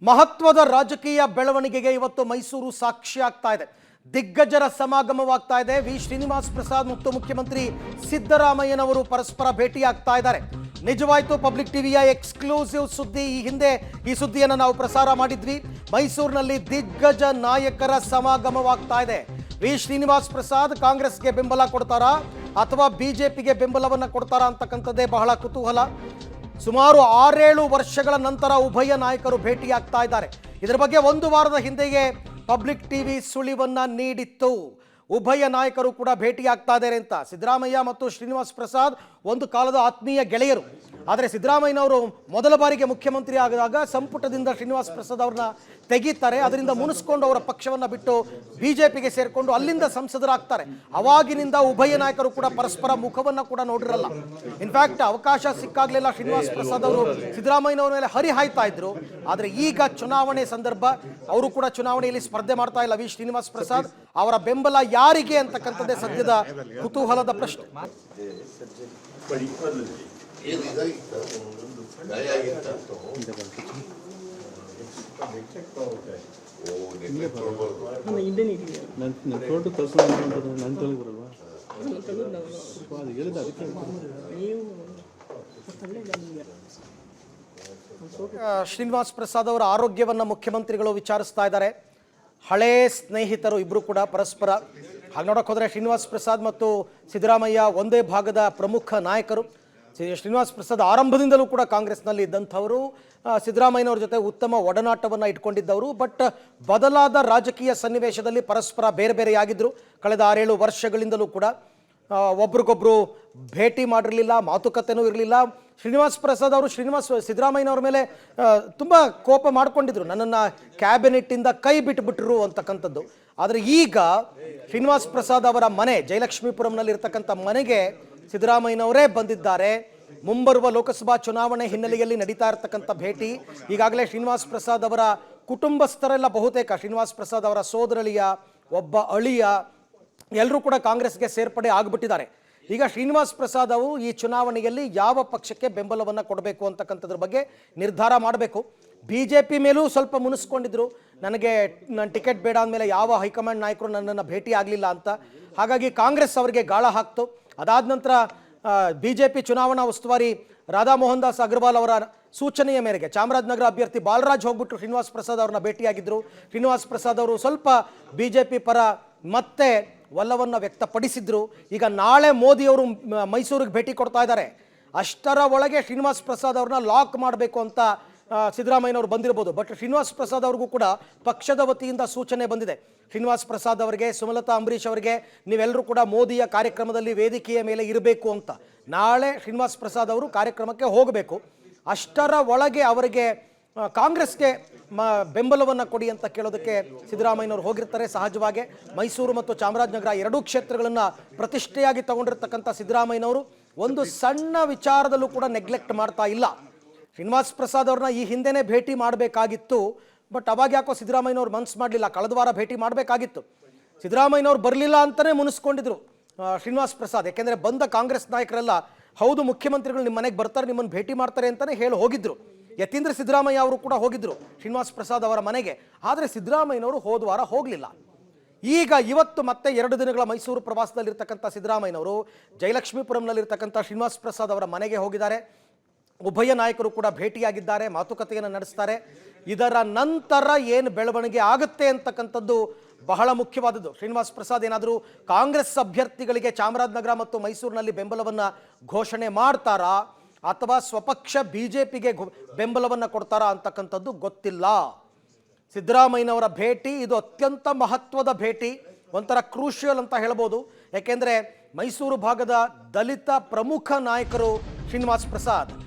ಮಹತ್ವದ ರಾಜಕೀಯ ಬೆಳವಣಿಗೆಗೆ ಇವತ್ತು ಮೈಸೂರು ಸಾಕ್ಷಿ ಆಗ್ತಾ ಇದೆ. ದಿಗ್ಗಜರ ಸಮಾಗಮವಾಗ್ತಾ ಇದೆ. ವಿ ಶ್ರೀನಿವಾಸ್ ಪ್ರಸಾದ್ ಮತ್ತು ಮುಖ್ಯಮಂತ್ರಿ ಸಿದ್ದರಾಮಯ್ಯನವರು ಪರಸ್ಪರ ಭೇಟಿ ಆಗ್ತಾ ಇದ್ದಾರೆ. ನಿಜವಾಯ್ತು, ಪಬ್ಲಿಕ್ ಟಿವಿಯ ಎಕ್ಸ್ಕ್ಲೂಸಿವ್ ಸುದ್ದಿ. ಈ ಹಿಂದೆ ಈ ಸುದ್ದಿಯನ್ನು ನಾವು ಪ್ರಸಾರ ಮಾಡಿದ್ವಿ. ಮೈಸೂರಿನಲ್ಲಿ ದಿಗ್ಗಜ ನಾಯಕರ ಸಮಾಗಮವಾಗ್ತಾ ಇದೆ. ವಿ ಶ್ರೀನಿವಾಸ್ ಪ್ರಸಾದ್ ಕಾಂಗ್ರೆಸ್ಗೆ ಬೆಂಬಲ ಕೊಡ್ತಾರಾ ಅಥವಾ ಬಿಜೆಪಿಗೆ ಬೆಂಬಲವನ್ನು ಕೊಡ್ತಾರಾ ಅಂತಕ್ಕಂಥದ್ದೇ ಬಹಳ ಕುತೂಹಲ. ಸುಮಾರು 6-7 ವರ್ಷಗಳ ನಂತರ ಉಭಯ ನಾಯಕರು ಭೇಟಿಯಾಗ್ತಾ ಇದ್ದಾರೆ. ಇದರ ಬಗ್ಗೆ ಒಂದು ವಾರದ ಹಿಂದೆಯೇ ಪಬ್ಲಿಕ್ ಟಿವಿ ಸುಳಿವನ್ನ ನೀಡಿತ್ತು. ಉಭಯ ನಾಯಕರು ಕೂಡ ಭೇಟಿಯಾಗ್ತಾ ಇದ್ದಾರೆ ಅಂತ. ಸಿದ್ದರಾಮಯ್ಯ ಮತ್ತು ಶ್ರೀನಿವಾಸ್ ಪ್ರಸಾದ್ ಒಂದು ಕಾಲದ ಆತ್ಮೀಯ ಗೆಳೆಯರು. ಆದರೆ ಸಿದ್ದರಾಮಯ್ಯನವರು ಮೊದಲ ಬಾರಿಗೆ ಮುಖ್ಯಮಂತ್ರಿ ಆದಾಗ ಸಂಪುಟದಿಂದ ಶ್ರೀನಿವಾಸ್ ಪ್ರಸಾದ್ ಅವ್ರನ್ನ ತೆಗೀತಾರೆ. ಅದರಿಂದ ಮುನಿಸ್ಕೊಂಡು ಅವರ ಪಕ್ಷವನ್ನು ಬಿಟ್ಟು ಬಿಜೆಪಿಗೆ ಸೇರಿಕೊಂಡು ಅಲ್ಲಿಂದ ಸಂಸದರಾಗ್ತಾರೆ. ಅವಾಗಿನಿಂದ ಉಭಯ ನಾಯಕರು ಕೂಡ ಪರಸ್ಪರ ಮುಖವನ್ನು ಕೂಡ ನೋಡಿರಲ್ಲ. ಇನ್ಫ್ಯಾಕ್ಟ್ ಅವಕಾಶ ಸಿಕ್ಕಾಗಲೆಲ್ಲ ಶ್ರೀನಿವಾಸ್ ಪ್ರಸಾದ್ ಅವರು ಸಿದ್ದರಾಮಯ್ಯನವರ ಮೇಲೆ ಹರಿಹಾಯ್ತಾ ಇದ್ರು. ಆದರೆ ಈಗ ಚುನಾವಣೆ ಸಂದರ್ಭ, ಅವರು ಕೂಡ ಚುನಾವಣೆಯಲ್ಲಿ ಸ್ಪರ್ಧೆ ಮಾಡ್ತಾ ಇಲ್ಲ ವಿ ಶ್ರೀನಿವಾಸ್ ಪ್ರಸಾದ್. ಅವರ ಬೆಂಬಲ ಯಾರಿಗೆ ಅಂತಕ್ಕಂಥದ್ದೇ ಸದ್ಯದ ಕುತೂಹಲದ ಪ್ರಶ್ನೆ. ಶ್ರೀನಿವಾಸ್ ಪ್ರಸಾದ್ ಅವರ ಆರೋಗ್ಯವನ್ನು ಮುಖ್ಯಮಂತ್ರಿಗಳು ವಿಚಾರಿಸ್ತಾ ಇದ್ದಾರೆ. ಹಳೇ ಸ್ನೇಹಿತರು ಇಬ್ಬರು ಕೂಡ ಪರಸ್ಪರ. ಹಾಗೆ ನೋಡೋಕೆ ಹೋದರೆ ಶ್ರೀನಿವಾಸ್ ಪ್ರಸಾದ್ ಮತ್ತು ಸಿದ್ದರಾಮಯ್ಯ ಒಂದೇ ಭಾಗದ ಪ್ರಮುಖ ನಾಯಕರು. ಶ್ರೀನಿವಾಸ್ ಪ್ರಸಾದ್ ಆರಂಭದಿಂದಲೂ ಕೂಡ ಕಾಂಗ್ರೆಸ್ನಲ್ಲಿ ಇದ್ದಂಥವರು, ಸಿದ್ದರಾಮಯ್ಯನವ್ರ ಜೊತೆ ಉತ್ತಮ ಒಡನಾಟವನ್ನು ಇಟ್ಕೊಂಡಿದ್ದವರು. ಬಟ್ ಬದಲಾದ ರಾಜಕೀಯ ಸನ್ನಿವೇಶದಲ್ಲಿ ಪರಸ್ಪರ ಬೇರೆ ಬೇರೆಯಾಗಿದ್ದರು. ಕಳೆದ 6-7 ವರ್ಷಗಳಿಂದಲೂ ಕೂಡ ಒಬ್ರಿಗೊಬ್ರು ಭೇಟಿ ಮಾಡಿರಲಿಲ್ಲ, ಮಾತುಕತೆನೂ ಇರಲಿಲ್ಲ. ಶ್ರೀನಿವಾಸ್ ಪ್ರಸಾದ್ ಅವರು ಸಿದ್ದರಾಮಯ್ಯನವ್ರ ಮೇಲೆ ತುಂಬ ಕೋಪ ಮಾಡ್ಕೊಂಡಿದ್ರು, ನನ್ನನ್ನು ಕ್ಯಾಬಿನೆಟ್ಟಿಂದ ಕೈ ಬಿಟ್ಟುಬಿಟ್ರು ಅಂತಕ್ಕಂಥದ್ದು. ಆದರೆ ಈಗ ಶ್ರೀನಿವಾಸ್ ಪ್ರಸಾದ್ ಅವರ ಮನೆ ಜಯಲಕ್ಷ್ಮೀಪುರಂನಲ್ಲಿ ಇರ್ತಕ್ಕಂಥ ಮನೆಗೆ ಸಿದ್ದರಾಮಯ್ಯನವರೇ ಬಂದಿದ್ದಾರೆ. ಮುಂಬರುವ ಲೋಕಸಭಾ ಚುನಾವಣೆ ಹಿನ್ನೆಲೆಯಲ್ಲಿ ನಡೀತಾ ಇರತಕ್ಕಂಥ ಭೇಟಿ. ಈಗಾಗಲೇ ಶ್ರೀನಿವಾಸ್ ಪ್ರಸಾದ್ ಅವರ ಕುಟುಂಬಸ್ಥರೆಲ್ಲ ಬಹುತೇಕ ಶ್ರೀನಿವಾಸ್ ಪ್ರಸಾದ್ ಅವರ ಸೋದರಳಿಯ, ಒಬ್ಬ ಅಳಿಯ, ಎಲ್ಲರೂ ಕೂಡ ಕಾಂಗ್ರೆಸ್ಗೆ ಸೇರ್ಪಡೆ ಆಗಿಬಿಟ್ಟಿದ್ದಾರೆ. ಈಗ ಶ್ರೀನಿವಾಸ್ ಪ್ರಸಾದ್ ಅವರು ಈ ಚುನಾವಣೆಯಲ್ಲಿ ಯಾವ ಪಕ್ಷಕ್ಕೆ ಬೆಂಬಲವನ್ನು ಕೊಡಬೇಕು ಅಂತಕ್ಕಂಥದ್ರ ಬಗ್ಗೆ ನಿರ್ಧಾರ ಮಾಡಬೇಕು. ಬಿಜೆಪಿ ಮೇಲೂ ಸ್ವಲ್ಪ ಮುನಿಸ್ಕೊಂಡಿದ್ರು, ನನಗೆ ನನ್ನ ಟಿಕೆಟ್ ಬೇಡ ಅಂದಮೇಲೆ ಯಾವ ಹೈಕಮಾಂಡ್ ನಾಯಕರು ನನ್ನನ್ನು ಭೇಟಿ ಆಗಲಿಲ್ಲ ಅಂತ. ಹಾಗಾಗಿ ಕಾಂಗ್ರೆಸ್ ಅವರಿಗೆ ಗಾಳ ಹಾಕ್ತು. ಅದಾದ ನಂತರ ಬಿಜೆಪಿ ಚುನಾವಣಾ ಉಸ್ತುವಾರಿ ರಾಧಾ ಮೋಹನ್ ದಾಸ್ ಅಗರ್ವಾಲ್ ಅವರ ಸೂಚನೆಯ ಮೇರೆಗೆ ಚಾಮರಾಜನಗರ ಅಭ್ಯರ್ಥಿ ಬಾಲರಾಜ್ ಹೋಗ್ಬಿಟ್ಟು ಶ್ರೀನಿವಾಸ್ ಪ್ರಸಾದ್ ಅವ್ರನ್ನ ಭೇಟಿಯಾಗಿದ್ದರು. ಶ್ರೀನಿವಾಸ್ ಪ್ರಸಾದ್ ಅವರು ಸ್ವಲ್ಪ ಬಿಜೆಪಿ ಪರ ಮತ್ತೆ ಒಲವನ್ನು ವ್ಯಕ್ತಪಡಿಸಿದ್ರು. ಈಗ ನಾಳೆ ಮೋದಿಯವರು ಮೈಸೂರಿಗೆ ಭೇಟಿ ಕೊಡ್ತಾ ಇದ್ದಾರೆ. ಅಷ್ಟರ ಒಳಗೆ ಶ್ರೀನಿವಾಸ್ ಪ್ರಸಾದ್ ಅವ್ರನ್ನ ಲಾಕ್ ಮಾಡಬೇಕು ಅಂತ ಸಿದ್ದರಾಮಯ್ಯನವರು ಬಂದಿರಬಹುದು. ಬಟ್ ಶ್ರೀನಿವಾಸ್ ಪ್ರಸಾದ್ ಅವ್ರಿಗೂ ಕೂಡ ಪಕ್ಷದ ವತಿಯಿಂದ ಸೂಚನೆ ಬಂದಿದೆ. ಶ್ರೀನಿವಾಸ್ ಪ್ರಸಾದ್ ಅವರಿಗೆ, ಸುಮಲತಾ ಅಂಬರೀಷ್ ಅವರಿಗೆ, ನೀವೆಲ್ಲರೂ ಕೂಡ ಮೋದಿಯ ಕಾರ್ಯಕ್ರಮದಲ್ಲಿ ವೇದಿಕೆಯ ಮೇಲೆ ಇರಬೇಕು ಅಂತ. ನಾಳೆ ಶ್ರೀನಿವಾಸ್ ಪ್ರಸಾದ್ ಅವರು ಕಾರ್ಯಕ್ರಮಕ್ಕೆ ಹೋಗಬೇಕು. ಅಷ್ಟರ ಒಳಗೆ ಅವರಿಗೆ ಕಾಂಗ್ರೆಸ್ಗೆ ಬೆಂಬಲವನ್ನು ಕೊಡಿ ಅಂತ ಕೇಳೋದಕ್ಕೆ ಸಿದ್ದರಾಮಯ್ಯನವರು ಹೋಗಿರ್ತಾರೆ. ಸಹಜವಾಗಿ ಮೈಸೂರು ಮತ್ತು ಚಾಮರಾಜನಗರ ಎರಡೂ ಕ್ಷೇತ್ರಗಳನ್ನು ಪ್ರತಿಷ್ಠೆಯಾಗಿ ತಗೊಂಡಿರ್ತಕ್ಕಂಥ ಸಿದ್ದರಾಮಯ್ಯನವರು ಒಂದು ಸಣ್ಣ ವಿಚಾರದಲ್ಲೂ ಕೂಡ ನೆಗ್ಲೆಕ್ಟ್ ಮಾಡ್ತಾ ಇಲ್ಲ. ಶ್ರೀನಿವಾಸ್ ಪ್ರಸಾದ್ ಅವ್ರನ್ನ ಈ ಹಿಂದೆನೇ ಭೇಟಿ ಮಾಡಬೇಕಾಗಿತ್ತು. ಬಟ್ ಅವಾಗ ಯಾಕೋ ಸಿದ್ದರಾಮಯ್ಯನವ್ರು ಮನಸ್ಸು ಮಾಡಲಿಲ್ಲ. ಕಳೆದ ವಾರ ಭೇಟಿ ಮಾಡಬೇಕಾಗಿತ್ತು. ಸಿದ್ದರಾಮಯ್ಯನವ್ರು ಬರಲಿಲ್ಲ ಅಂತಲೇ ಮುನಿಸ್ಕೊಂಡಿದ್ರು ಶ್ರೀನಿವಾಸ್ ಪ್ರಸಾದ್. ಯಾಕೆಂದರೆ ಬಂದ ಕಾಂಗ್ರೆಸ್ ನಾಯಕರೆಲ್ಲ ಹೌದು ಮುಖ್ಯಮಂತ್ರಿಗಳು ನಿಮ್ಮ ಮನೆಗೆ ಬರ್ತಾರೆ, ನಿಮ್ಮನ್ನು ಭೇಟಿ ಮಾಡ್ತಾರೆ ಅಂತಲೇ ಹೇಳಿ ಹೋಗಿದ್ರು. ಯತೀಂದ್ರ ಸಿದ್ದರಾಮಯ್ಯ ಅವರು ಕೂಡ ಹೋಗಿದ್ರು ಶ್ರೀನಿವಾಸ್ ಪ್ರಸಾದ್ ಅವರ ಮನೆಗೆ. ಆದರೆ ಸಿದ್ದರಾಮಯ್ಯನವರು ಹೋದ ವಾರ ಹೋಗಲಿಲ್ಲ. ಈಗ ಇವತ್ತು ಮತ್ತೆ 2 ದಿನಗಳ ಮೈಸೂರು ಪ್ರವಾಸದಲ್ಲಿರ್ತಕ್ಕಂಥ ಸಿದ್ದರಾಮಯ್ಯನವರು ಜಯಲಕ್ಷ್ಮೀಪುರಂನಲ್ಲಿರ್ತಕ್ಕಂಥ ಶ್ರೀನಿವಾಸ್ ಪ್ರಸಾದ್ ಅವರ ಮನೆಗೆ ಹೋಗಿದ್ದಾರೆ. ಉಭಯ ನಾಯಕರು ಕೂಡ ಭೇಟಿಯಾಗಿದ್ದಾರೆ, ಮಾತುಕತೆಯನ್ನು ನಡೆಸ್ತಾರೆ. ಇದರ ನಂತರ ಏನು ಬೆಳವಣಿಗೆ ಆಗುತ್ತೆ ಅಂತಕ್ಕಂಥದ್ದು ಬಹಳ ಮುಖ್ಯವಾದದ್ದು. ಶ್ರೀನಿವಾಸ್ ಪ್ರಸಾದ್ ಏನಾದರೂ ಕಾಂಗ್ರೆಸ್ ಅಭ್ಯರ್ಥಿಗಳಿಗೆ ಚಾಮರಾಜನಗರ ಮತ್ತು ಮೈಸೂರಿನಲ್ಲಿ ಬೆಂಬಲವನ್ನು ಘೋಷಣೆ ಮಾಡ್ತಾರಾ ಅಥವಾ ಸ್ವಪಕ್ಷ ಬಿಜೆಪಿಗೆ ಬೆಂಬಲವನ್ನು ಕೊಡ್ತಾರಾ ಅಂತಕ್ಕಂಥದ್ದು ಗೊತ್ತಿಲ್ಲ. ಸಿದ್ದರಾಮಯ್ಯನವರ ಭೇಟಿ ಇದು ಅತ್ಯಂತ ಮಹತ್ವದ ಭೇಟಿ, ಒಂಥರ ಕ್ರೂಷಿಯಲ್ ಅಂತ ಹೇಳ್ಬೋದು. ಯಾಕೆಂದರೆ ಮೈಸೂರು ಭಾಗದ ದಲಿತ ಪ್ರಮುಖ ನಾಯಕರು ಶ್ರೀನಿವಾಸ್ ಪ್ರಸಾದ್.